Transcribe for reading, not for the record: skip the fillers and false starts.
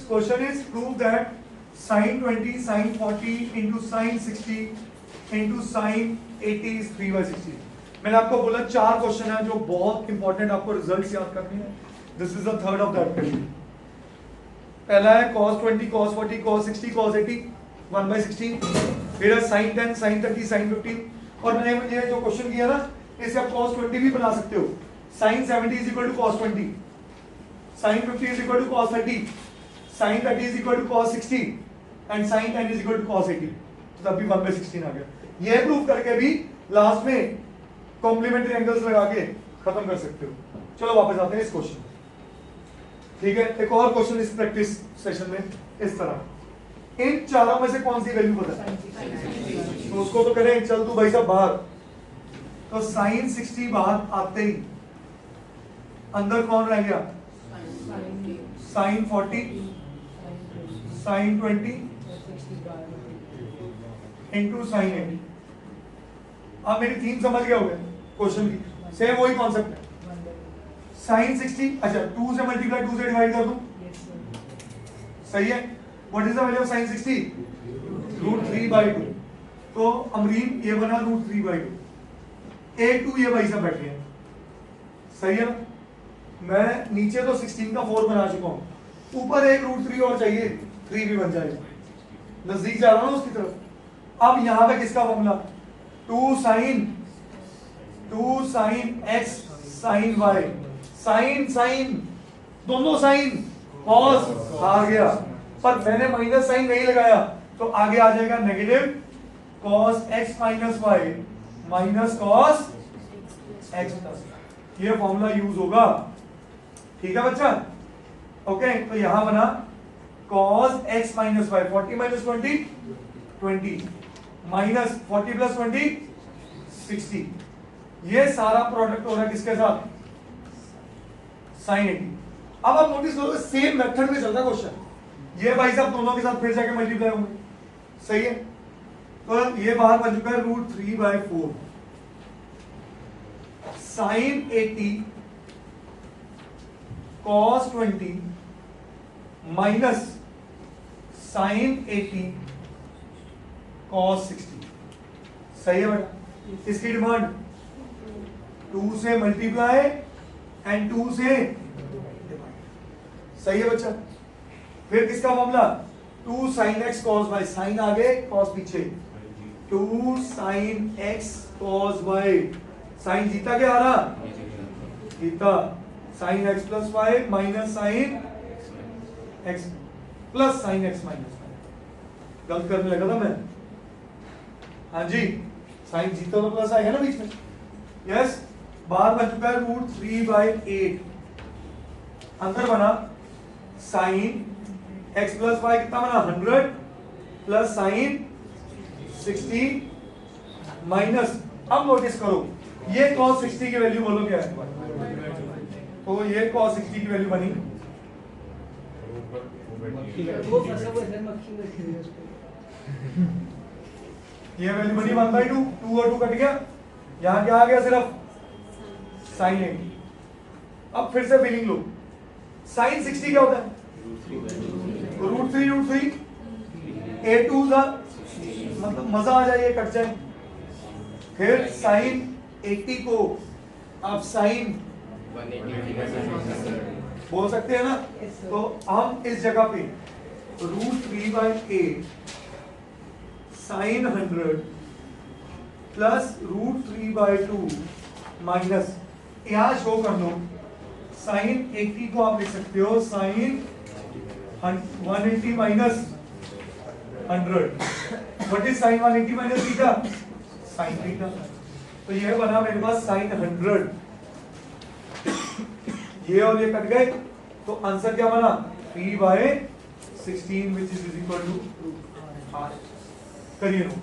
question is prove that sin 20, sin 40 into sin 60 into sin 80 is 3/16. मैंने आपको बोला 4 question है जो बहुत इंपॉर्टेंट, आपको रिजल्ट्स याद करने हैं. This is the third of that question. पहला है cos 20, cos 40, cos 60, cos 80 1/16. फिर है sin 10, sin 30, sin 15. और मैंने ये जो क्वेश्चन किया ना, इसे आप cos 20 भी बना सकते हो. sin 70 is equal to cos 20, sin 50 is equal to cos 30, sin 30 is equal to cos 60 and sin 10 is equal to cos 80. तो तब भी 1/16 आ गया. ये प्रूव करके भी लास्ट में कॉम्प्लीमेंट्री एंगल्स लगा के खत्म कर सकते हो. चलो वापस आते हैं इस क्वेश्चन. ठीक है, एक और क्वेश्चन इस प्रैक्टिस सेशन में इस तरह. इन चारों में से कौन सी वैल्यू पता है? तो उसको तो करें. चल तू भाई साहब बाहर. तो sin 60 बाहर आते ही अंदर कौन रह गया? sin 40, sin 20 into sin 80. आप मेरी थीम समझ गए होंगे क्वेश्चन की. सेम वही कॉन्सेप्ट है. sin 60, अच्छा 2 से मल्टीप्लाई 2 से डिवाइड कर दूं. सही है. What is the value of sin 60? √3/2. तो अमरीन ये बना √3/2. 1 2 ये भाई साहब बैठे हैं. सही है ना. मैं नीचे तो 16 का 4 बना चुका हूं. ऊपर एक √3 और चाहिए, 3 भी बन जाएगा. नजदीक जा रहा हूं उसकी तरफ. अब यहां पे किसका formula? 2 sin x sin y. Sine दोनों साइन cos आ गया, पर मैंने माइनस साइन नहीं लगाया, तो आगे आ जाएगा negative cos x minus y minus cos x plus. ये फॉर्मूला यूज होगा. ठीक है बच्चा. ओके, तो यहां बना cos x minus y 40 minus 20 20 minus 40 plus 20 60. ये सारा प्रोडक्ट हो रहा है किसके साथ? sin 80. अब आप नोटिस करो सेम मेथड में चलता क्वेश्चन. ये भाई साहब दोनों के साथ फिर जाके मल्टीप्लाई होंगे. सही है. तो ये बाहर बन चुका है √3/4. sin 80 cos 20 minus sin 80 cos 60. सही है बेटा. इसकी डिमांड 2 से मल्टीप्लाई एंड 2 से डिवाइड. सही है बच्चा. फिर किसका मामला? 2 sin x cos y. Sine आगे cos पीछे. 2 sin x cos y. Sine जीता क्या आ रहा? जीता. sin x plus y minus sin x plus sin x minus y. गलत करने लगा था मैं. हाँ जी, साइन जीता तो प्लस आएगा ना बीच में. यस. बाहर बन चुका है √3/8. अंदर बना sin x प्लस y कितना बना? 100 प्लस sin 60 माइनस. अब नोटिस करो ये cos 60 की वैल्यू बोलो क्या है? तो ये cos 60 की वैल्यू बनी ये वैल्यू बनी 1/2. 2 और 2 कट गया. यहां क्या आ गया? सिर्फ sin 80. अब फिर से फीलिंग लो. sin 60 क्या होता है? √3 A2 का मतलब मजा आ जाए, कट जाए. फिर sin 80 को आप sin बोल सकते हैं ना. तो हम इस जगह पे √3/8 sin 100 प्लस √3/2 माइनस, यहां शो कर दो sin 80 को आप लिख सकते हो sin 180 minus 100. What is sin 180 minus theta? sin theta. तो यह बना मेरे पास sin 100. ये और ये कट गए, तो आंसर क्या बना? 3/16 which is equal to r. करिए नो.